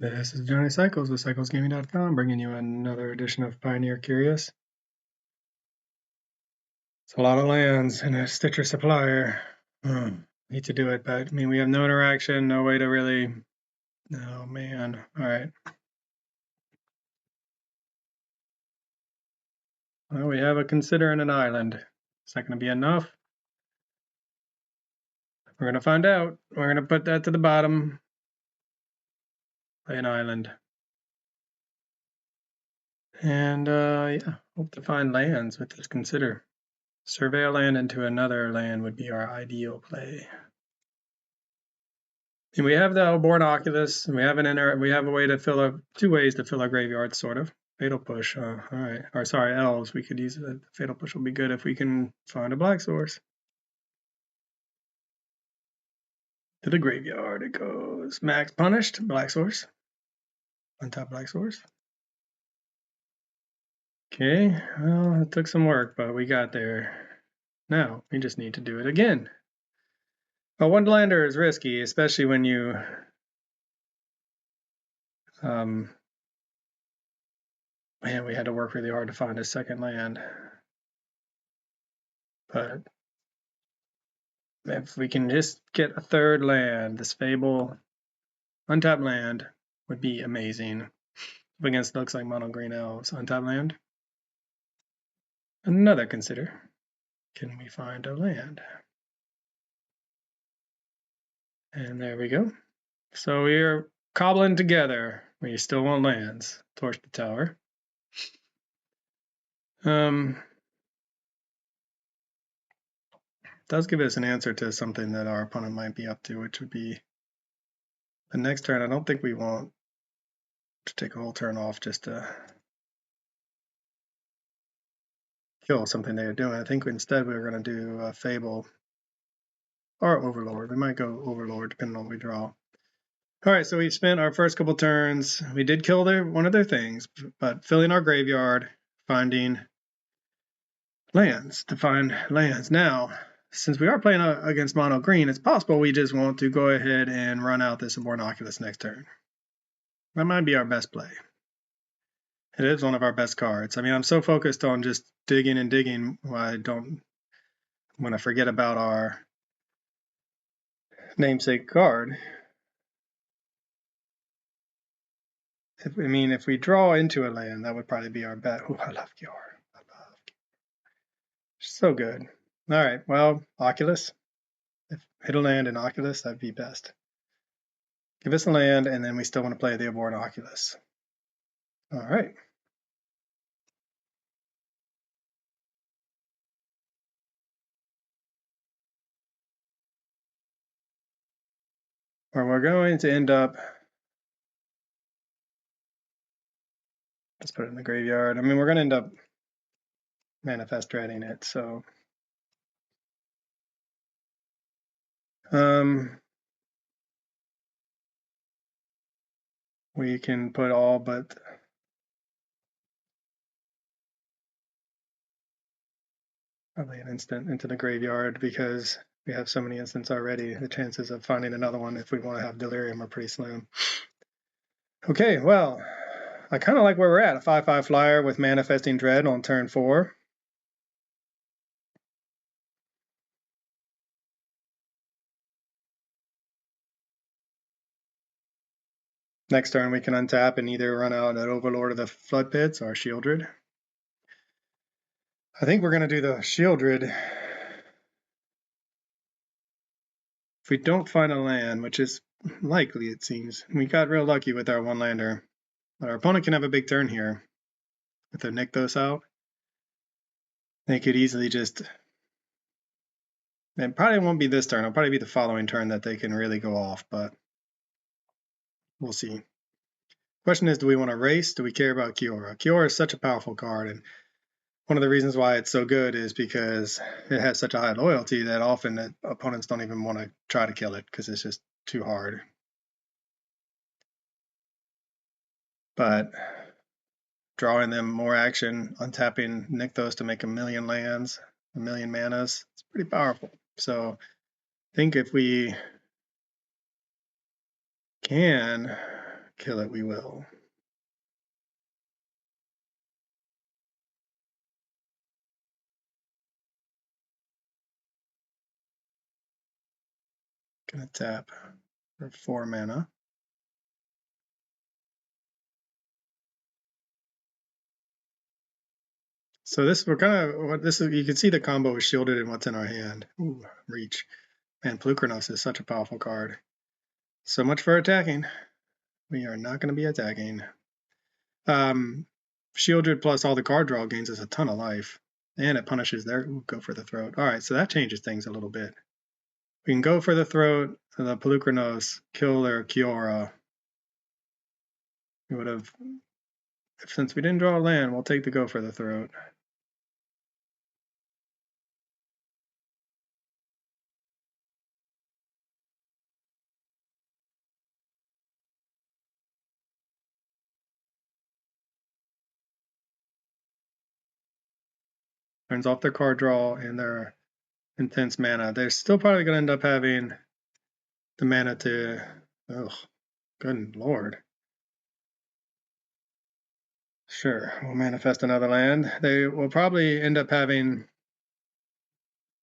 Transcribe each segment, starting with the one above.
This is Johnny Cycles with CyclesGaming.com, bringing you another edition of Pioneer Curious. It's a lot of lands and a Stitcher supplier. Need to do it, but I mean, we have no interaction, no way to really. Oh man! All right. Well, we have a consider and an island. Is that going to be enough? We're going to find out. We're going to put that to the bottom. Play an island. And yeah, hope to find lands with this consider. Survey a land into another land would be our ideal play. And we have the Overlords Oculus, and we have a way to fill up, 2 ways to fill our graveyard, sort of. Fatal Push, all right. Or sorry, elves, we could use it. Fatal Push will be good if we can find a black source. To the graveyard it goes. Max punished, black source. Untap black source. Okay, well, it took some work, but we got there. Now, we just need to do it again. A one-lander is risky, especially when you man, we had to work really hard to find a second land. But if we can just get a third land, this Fable untapped land would be amazing. Up against looks like mono green elves, untapped land. Another consider. Can we find a land? And there we go. So we are cobbling together. We still want lands. Torch the tower. Does give us an answer to something that our opponent might be up to, which would be the next turn. I don't think we want to take a whole turn off just to kill something they are doing. I think instead we're going to do Fable or Overlord. We might go Overlord depending on what we draw. All right, so we spent our first couple turns. We did kill one of their things, but filling our graveyard, finding lands, to find lands. Now, since we are playing against mono green, it's possible we just want to go ahead and run out this Overlords Oculus next turn. That might be our best play. It is one of our best cards. I mean, I'm so focused on just digging and digging, I don't want to forget about our namesake card. If we draw into a land, that would probably be our bet. Ooh, I love Gior. So good. All right, well, Oculus. If hit a land in Oculus, that'd be best. Give us a land, and then we still want to play the Overlords Oculus. All right. Where we're going to end up, let's put it in the graveyard. I mean, we're going to end up manifest dreading it, so. We can put all but probably an instant into the graveyard because we have so many instants already. The chances of finding another one if we want to have Delirium are pretty slim. Okay, well, I kind of like where we're at. A 5/5 flyer with Manifesting Dread on turn 4. Next turn we can untap and either run out an Overlord of the Flood Pits or Shieldred. I think we're going to do the Shieldred. If we don't find a land, which is likely it seems, we got real lucky with our one-lander. But our opponent can have a big turn here with the Nykthos out. They could easily just... It probably won't be this turn. It'll probably be the following turn that they can really go off, but we'll see. Question is, do we want to race? Do we care about Kiora? Kiora is such a powerful card, and one of the reasons why it's so good is because it has such a high loyalty that often the opponents don't even want to try to kill it because it's just too hard. But drawing them more action, untapping Nykthos to make 1,000,000 lands, 1,000,000 manas, it's pretty powerful. So I think if we can kill it, we will. Gonna tap for 4 mana. So this, we're kind of, what this is, you can see the combo is shielded in what's in our hand. Ooh, reach. Man, Plukernos is such a powerful card. So much for attacking. We are not going to be attacking. Shielded plus all the card draw gains us a ton of life. And it punishes their, ooh, go for the throat. All right, so that changes things a little bit. We can go for the throat, the Pelucranos, kill their Kiora. We would have, since we didn't draw a land, we'll take the go for the throat. Turns off their card draw and their intense mana. They're still probably going to end up having the mana to, oh, good lord. Sure, we'll manifest another land. They will probably end up having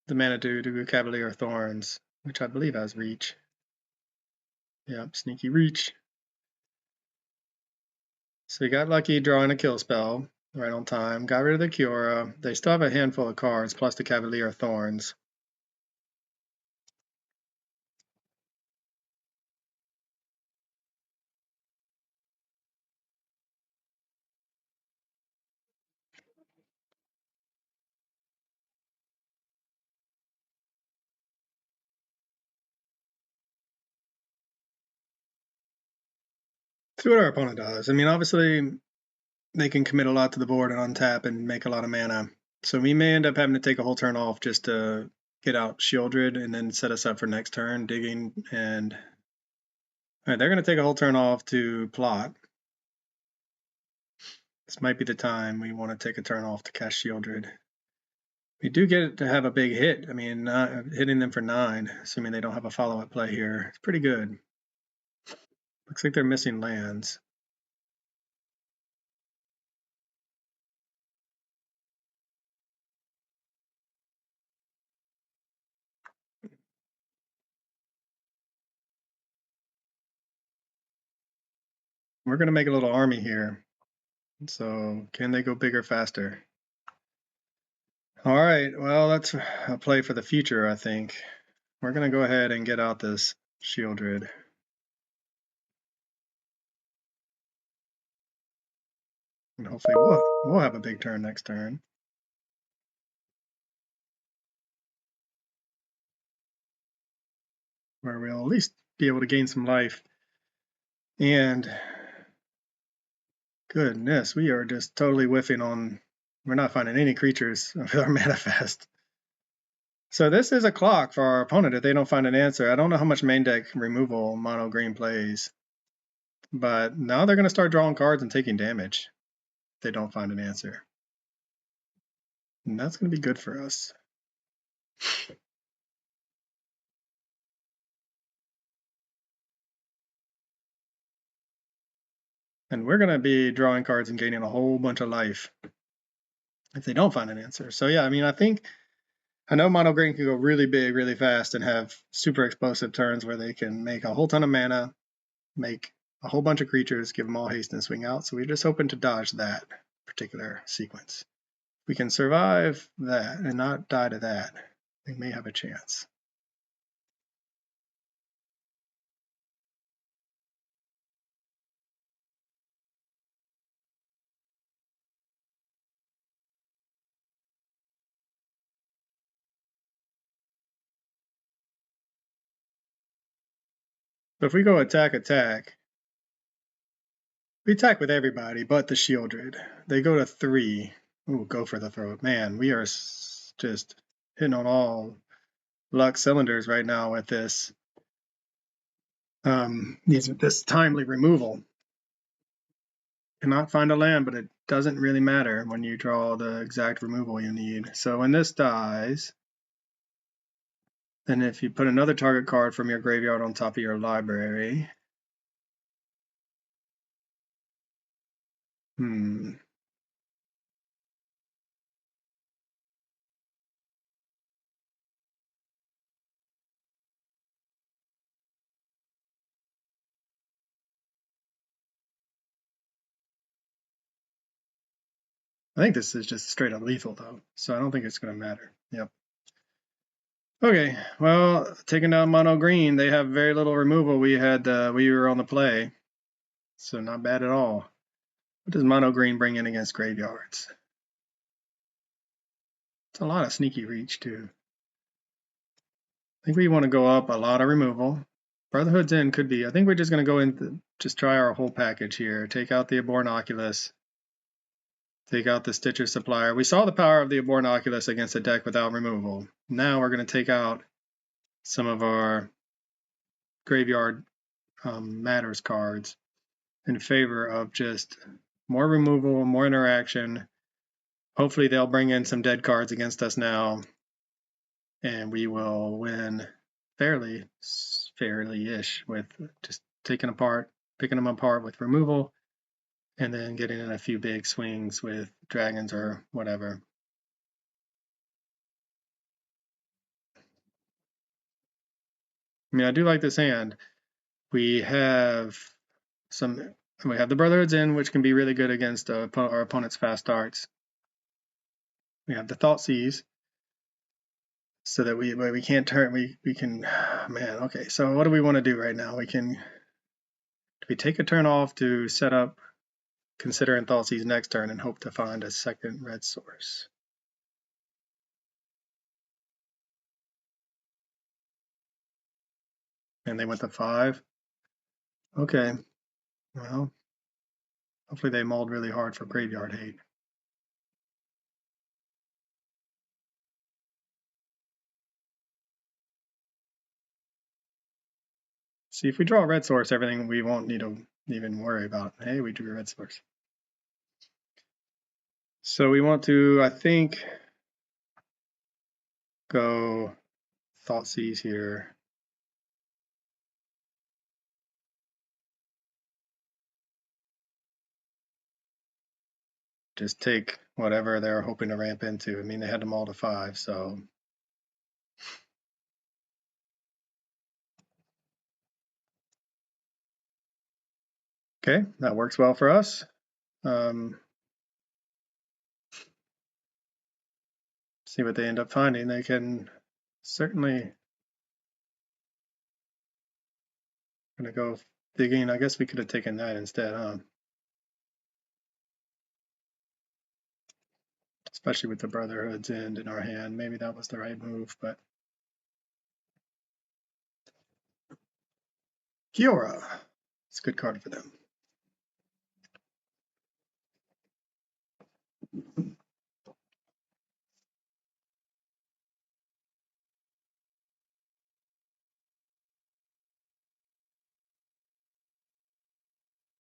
the mana to do Cavalier Thorns, which I believe has reach. Yep, sneaky reach. So we got lucky drawing a kill spell right on time. Got rid of the Kiora. They still have a handful of cards plus the Cavalier Thorns. See what our opponent does. I mean, obviously, they can commit a lot to the board and untap and make a lot of mana. So we may end up having to take a whole turn off just to get out Shieldred and then set us up for next turn, digging. And all right, they're going to take a whole turn off to plot. This might be the time we want to take a turn off to cast Shieldred. We do get to have a big hit. I mean, hitting them for 9, assuming they don't have a follow-up play here. It's pretty good. Looks like they're missing lands. We're going to make a little army here. So can they go bigger faster? All right, well, that's a play for the future, I think. We're going to go ahead and get out this Shieldred. And hopefully we'll have a big turn next turn. Where we'll at least be able to gain some life. And goodness, we are just totally whiffing on, we're not finding any creatures with our manifest. So this is a clock for our opponent if they don't find an answer. I don't know how much main deck removal mono green plays, but now they're going to start drawing cards and taking damage if they don't find an answer. And that's going to be good for us. And we're going to be drawing cards and gaining a whole bunch of life if they don't find an answer. So yeah, I mean, I know mono green can go really big, really fast and have super explosive turns where they can make a whole ton of mana, make a whole bunch of creatures, give them all haste and swing out. So we're just hoping to dodge that particular sequence. If we can survive that and not die to that, we may have a chance. So if we go attack, we attack with everybody but the Shieldred. They go to 3. Ooh, go for the throat. Man, we are just hitting on all luck cylinders right now with this this timely removal. Cannot find a land, but it doesn't really matter when you draw the exact removal you need. So when this dies, then if you put another target card from your graveyard on top of your library, I think this is just straight up lethal though, so I don't think it's going to matter. Yep. Okay, well, taking down mono green, they have very little removal. We were on the play, so not bad at all. What does mono green bring in against graveyards? It's a lot of sneaky reach too. I think we want to go up a lot of removal. Brotherhood's in could be. I think we're just going to go in, just try our whole package here. Take out the Aborn Oculus. Take out the Stitcher Supplier. We saw the power of the Aborn Oculus against a deck without removal. Now we're going to take out some of our graveyard matters cards in favor of just more removal, more interaction. Hopefully they'll bring in some dead cards against us now, and we will win fairly-ish with just picking them apart with removal, and then getting in a few big swings with dragons or whatever. I mean, I do like this hand. We have the Brotherhoods in, which can be really good against our opponent's fast darts. We have the Thoughtseize, so that we can't turn. We can, man. Okay, so what do we want to do right now? Do we take a turn off to set up, considering Thoughtseize next turn, and hope to find a second red source? And they went to 5. Okay, well, hopefully they mauled really hard for graveyard hate. See, if we draw a red source, everything we won't need to even worry about. Hey, we drew a red source. So we want to, I think, go Thoughtseize here. Just take whatever they're hoping to ramp into. I mean, they had them all to 5, so. Okay, that works well for us. See what they end up finding. They can certainly gonna go digging. I guess we could have taken that instead, huh? Especially with the Brotherhood's end in our hand. Maybe that was the right move, but Kiora. It's a good card for them.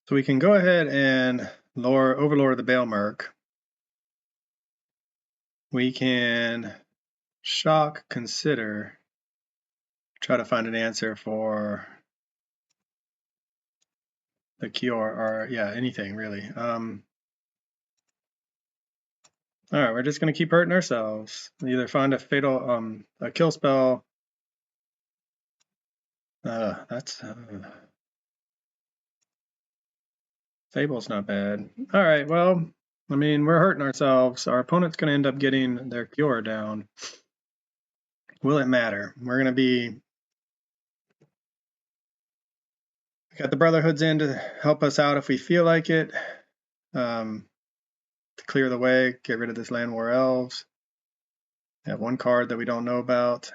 So we can go ahead and overlord the Baelmerk. We can shock, consider, try to find an answer for the Kiora, or yeah, anything really. All right, we're just gonna keep hurting ourselves. Either find a fatal, a kill spell. Fable's not bad. All right, well, I mean, we're hurting ourselves. Our opponent's gonna end up getting their Kiora down. Will it matter? We're gonna be. We got the Brotherhoods in to help us out if we feel like it. To clear the way, get rid of this Land War Elves. We have one card that we don't know about.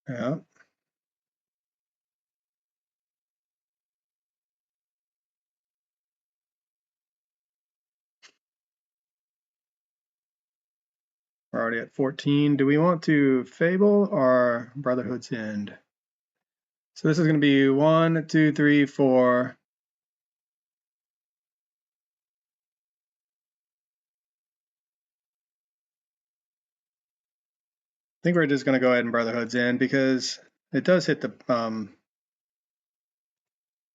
Yeah. We're already at 14. Do we want to Fable or Brotherhood's End? So this is going to be 1, 2, 3, 4. I think we're just going to go ahead and Brotherhood's End because it does hit the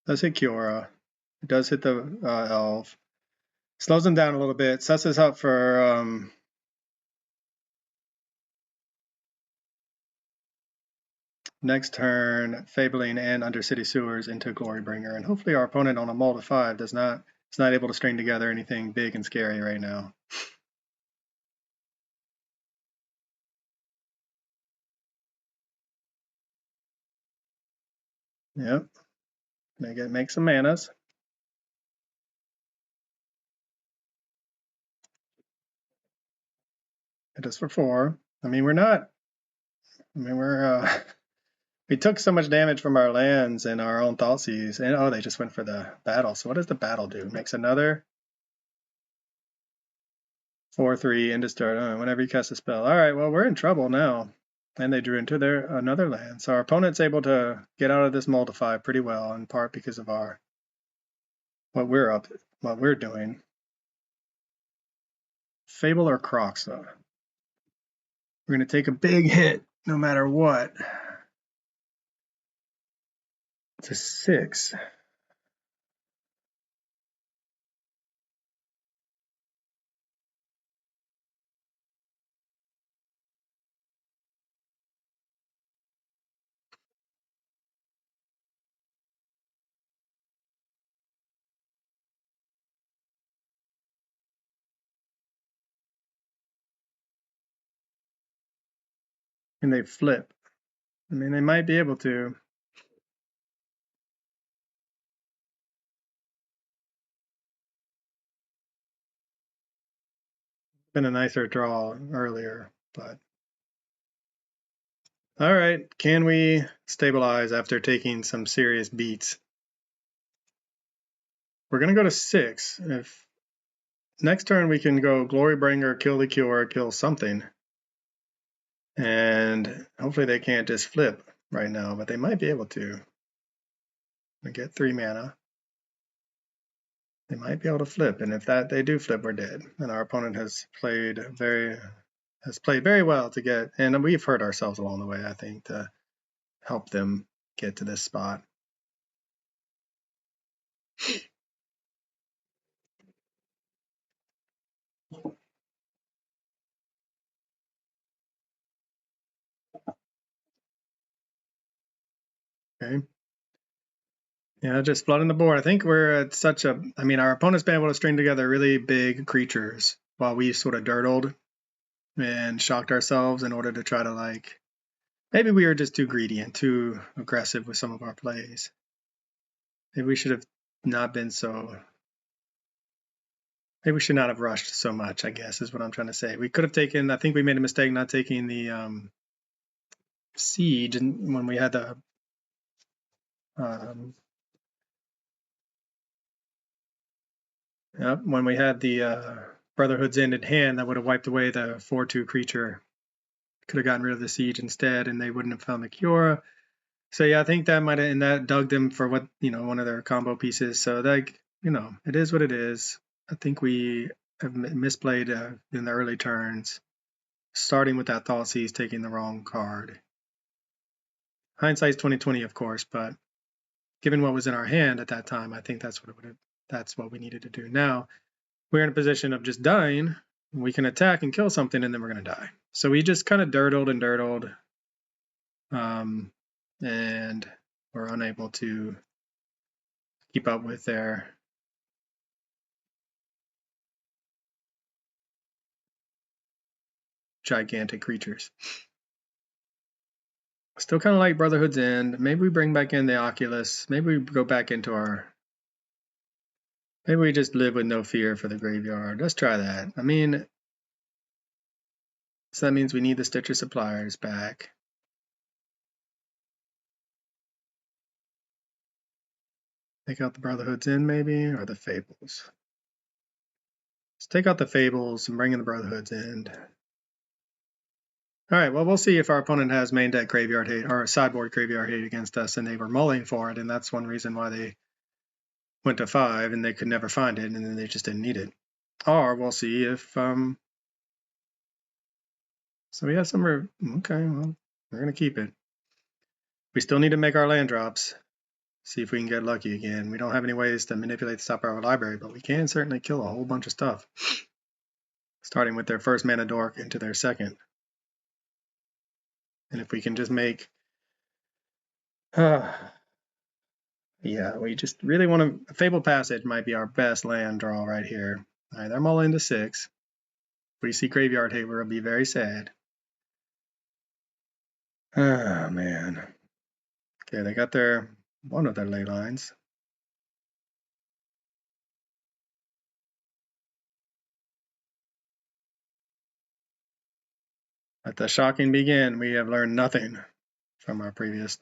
does hit Kiora, It does hit the elf. Slows them down a little bit. Sets us up for next turn, Fabling and Undercity Sewers into Glorybringer. And hopefully our opponent on a mold of 5 is not able to string together anything big and scary right now. Yep. Make some manas. Hit us for 4. I mean, we're we took so much damage from our lands and our own Thoughtseize, and oh, they just went for the battle. So what does the battle do? Makes another 4/3 into start. Whenever you cast a spell. All right, well, we're in trouble now. And they drew into their another land. So our opponent's able to get out of this mold of 5 pretty well, in part because of what we're doing. Fable or Croxa? We're gonna take a big hit no matter what. It's a 6. And they flip. I mean, they might be able to. Been a nicer draw earlier, but all right. Can we stabilize after taking some serious beats? We're gonna go to 6. If next turn we can go Glorybringer, kill the Cure, kill something, and hopefully they can't just flip right now, but they might be able to. We get 3 mana. They might be able to flip, and if they do flip, we're dead. And our opponent has played very well to get, and we've hurt ourselves along the way, I think, to help them get to this spot. Okay. Yeah, just flooding the board. I think we're at such a, I mean, our opponent's been able to string together really big creatures while we sort of dirtled and shocked ourselves in order to try to, like, maybe we were just too greedy and too aggressive with some of our plays. Maybe we should have not been so, maybe we should not have rushed so much, I guess, is what I'm trying to say. We could have taken, I think we made a mistake not taking the siege when we had the when we had the Brotherhood's End in hand, that would have wiped away the 4/2 creature. Could have gotten rid of the siege instead, and they wouldn't have found the Cure. So yeah, I think that might have, and that dug them for what, one of their combo pieces. So like, it is what it is. I think we have misplayed in the early turns, starting with that Thoughtseize, taking the wrong card. Hindsight's 20/20, of course, but given what was in our hand at that time, I think that's what we needed to do. Now we're in a position of just dying. We can attack and kill something, and then we're going to die. So we just kind of dirtled, and we're unable to keep up with their gigantic creatures. Still kind of like Brotherhood's End. Maybe we bring back in the Oculus. Maybe we go back into maybe we just live with no fear for the graveyard. Let's try that. I mean, so that means we need the Stitcher Suppliers back. Take out the Brotherhood's End, maybe, or the Fables. Let's take out the Fables and bring in the Brotherhood's End. All right, well, we'll see if our opponent has main deck graveyard hate or sideboard graveyard hate against us, and they were mulling for it, and that's one reason why they went to 5 and they could never find it, and then they just didn't need it. Or we'll see if so we have some okay, well, we're gonna keep it. We still need to make our land drops. See if we can get lucky again. We don't have any ways to manipulate the top power of our library, but we can certainly kill a whole bunch of stuff. Starting with their first mana dork into their second. And if we can just make... yeah, we just really want to... Fabled Passage might be our best land draw right here. Alright, they're all into 6. If we see Graveyard Hate, we'll be very sad. Oh, man. Okay, they got one of their ley lines. Let the shocking begin. We have learned nothing from our previous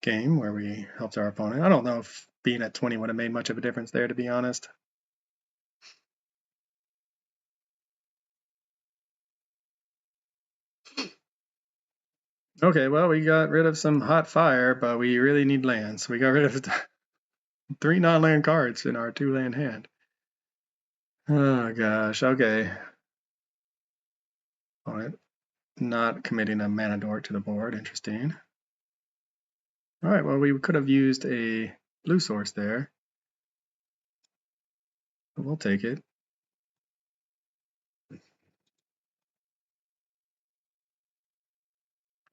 game where we helped our opponent. I don't know if being at 20 would have made much of a difference there, to be honest. Okay, well, we got rid of some hot fire, but we really need land. So we got rid of 3 non-land cards in our 2-land hand. Oh, gosh. Okay. Alright. Not committing a mana dork to the board. Interesting. Alright, well, we could have used a blue source there. But we'll take it.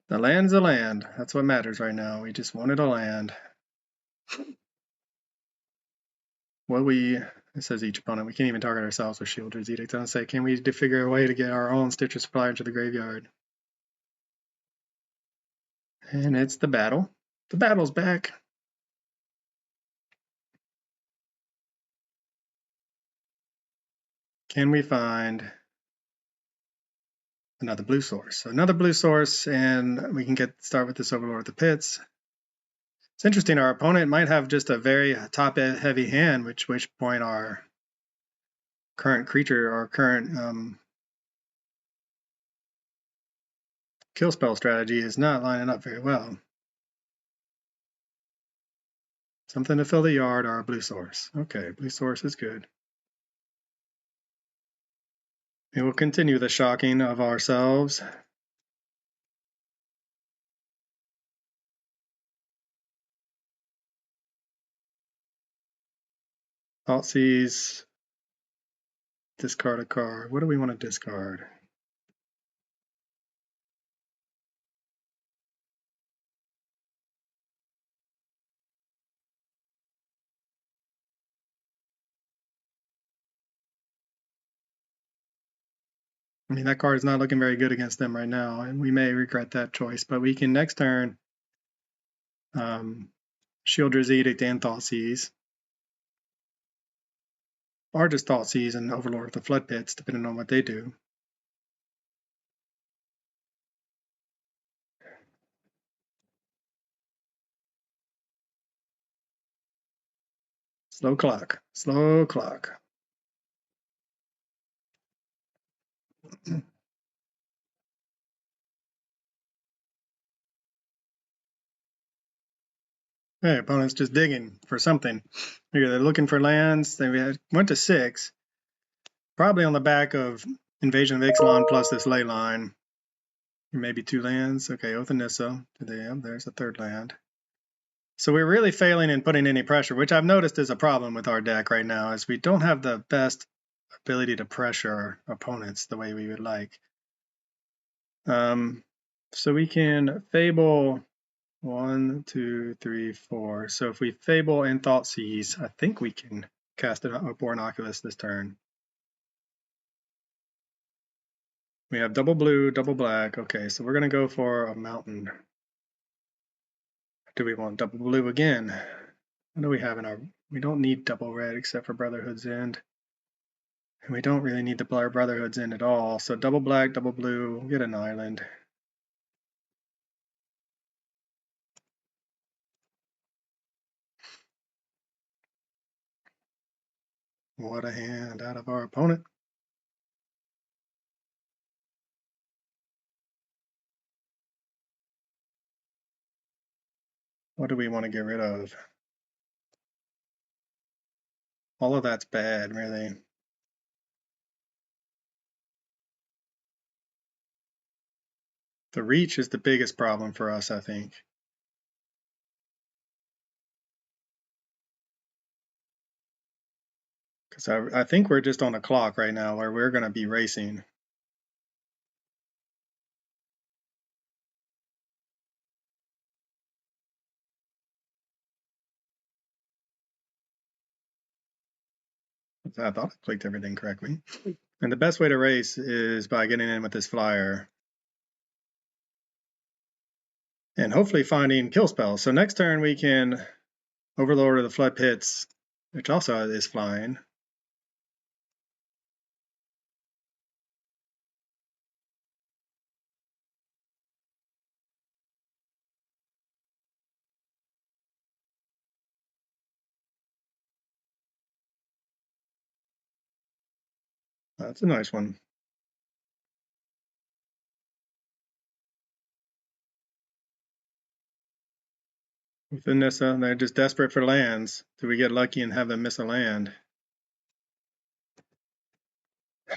The land's a land. That's what matters right now. We just wanted a land. Well, it says each opponent. We can't even target ourselves with Shielder's Edict. It doesn't say, can we figure a way to get our own Stitcher Supplier into the graveyard? And it's the battle. The battle's back. Can we find another blue source? So another blue source, and we can start with this Overlord of the Pits. It's interesting, our opponent might have just a very top-heavy hand, which point our current creature, our current kill spell strategy is not lining up very well. Something to fill the yard, our blue source. Okay, blue source is good. We will continue the shocking of ourselves. Altseize, discard a card. What do we want to discard? I mean, that card is not looking very good against them right now, and we may regret that choice, but we can next turn Shielder's Edict and Thoughtseize. Or just Thoughtseize and Overlord of the Flood Pits, depending on what they do. Slow clock. Slow clock. Hey, opponent's just digging for something. Here they're looking for lands. They went to 6. Probably on the back of Invasion of Ixalan plus this ley line. Maybe 2 lands. Okay, Oath of Nissa. There's a 3rd land. So we're really failing in putting any pressure, which I've noticed is a problem with our deck right now, is we don't have the best ability to pressure opponents the way we would like. So we can Fable 1, 2, 3, 4. So if we Fable and Thoughtseize, I think we can cast a Born Oculus this turn. We have double blue, double black. Okay, so we're going to go for a mountain. Do we want double blue again? What do we have in our... We don't need double red except for Brotherhood's End. And we don't really need the Brotherhood's End at all. So double black, double blue, we'll get an island. What a hand out of our opponent. What do we want to get rid of? All of that's bad, really. The reach is the biggest problem for us, I think. Because I think we're just on a clock right now where we're going to be racing. I thought I clicked everything correctly. And the best way to race is by getting in with this flyer. And hopefully finding kill spells. So next turn we can Overlord of the Flood Pits, which also is flying. That's a nice one. With Nissa, they're just desperate for lands. Do we get lucky and have them miss a land?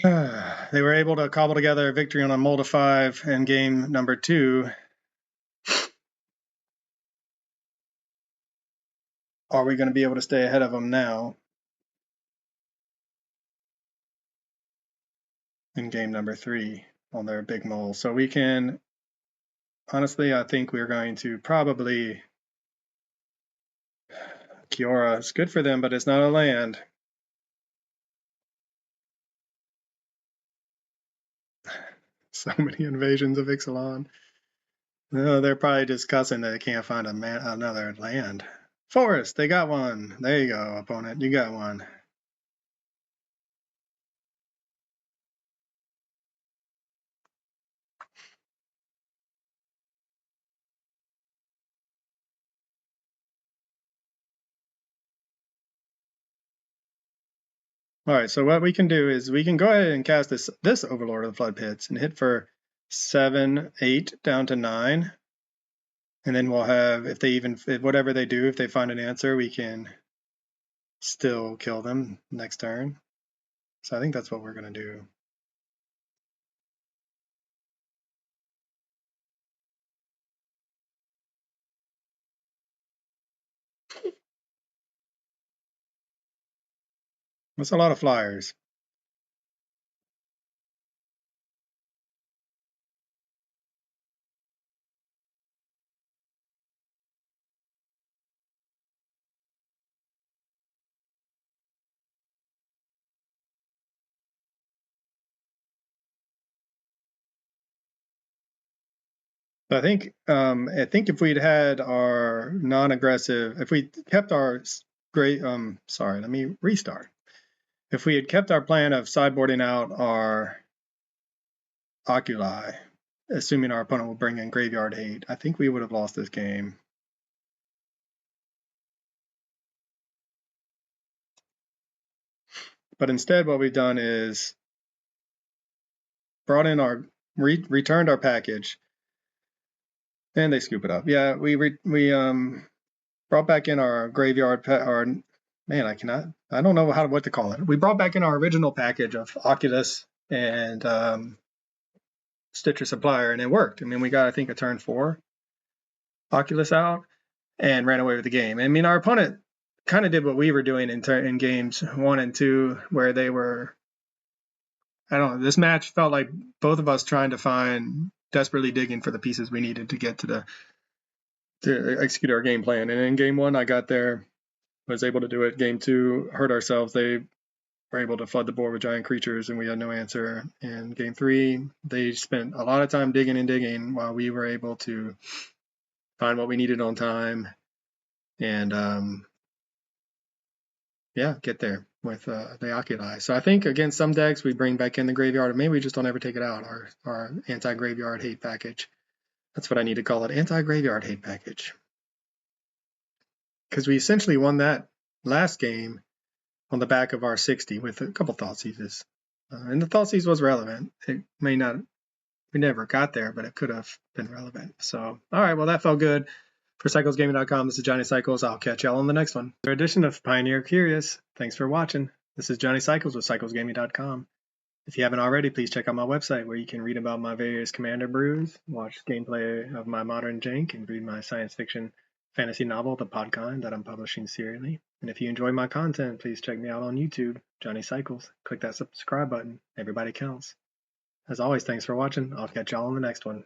They were able to cobble together a victory on a Mold of 5 in game number 2. Are we going to be able to stay ahead of them now in game number 3 on their big mole? So we can, honestly, I think we're going to probably, Kiora, it's good for them, but it's not a land. So many invasions of Ixalan. No, they're probably just cussing that they can't find another land. Forest, they got one. There you go, opponent. You got one. All right, so what we can do is we can go ahead and cast this Overlord of the Flood Pits and hit for 7, 8 down to 9. And then we'll have, whatever they do, if they find an answer, we can still kill them next turn. So I think that's what we're going to do. That's a lot of flyers. I think if we'd had our non-aggressive, if we kept our great, sorry, let me restart. If we had kept our plan of sideboarding out our Oculi, assuming our opponent will bring in Graveyard Hate, I think we would have lost this game. But instead, what we've done is brought in returned our package, and they scoop it up. Yeah, we brought back in our graveyard, I don't know what to call it. We brought back in our original package of Oculus and Stitcher Supplier, and it worked. I mean, we got, I think, a turn 4 Oculus out and ran away with the game. I mean, our opponent kind of did what we were doing in games 1 and 2, where they were, I don't know, this match felt like both of us trying to desperately digging for the pieces we needed to get to execute our game plan. And in game 1, I got there, was able to do it. Game 2, hurt ourselves. They were able to flood the board with giant creatures, and we had no answer. And game 3, they spent a lot of time digging and digging while we were able to find what we needed on time and get there with the Oculi. So I think against some decks we bring back in the graveyard, or maybe we just don't ever take it out, our anti-graveyard hate package. That's what I need to call it, anti-graveyard hate package. Because we essentially won that last game on the back of our 60 with a couple Thoughtseizes. And the Thoughtseize was relevant. It may not, we never got there, but it could have been relevant. So, all right, well, that felt good. For CyclesGaming.com, this is Johnny Cycles. I'll catch y'all on the next one. Another edition of Pioneer Curious. Thanks for watching. This is Johnny Cycles with CyclesGaming.com. If you haven't already, please check out my website where you can read about my various commander brews, watch gameplay of my modern jank, and read my science fiction fantasy novel, The Pod Kind, that I'm publishing serially. And if you enjoy my content, please check me out on YouTube, Johnny Cycles. Click that subscribe button. Everybody counts. As always, thanks for watching. I'll catch y'all on the next one.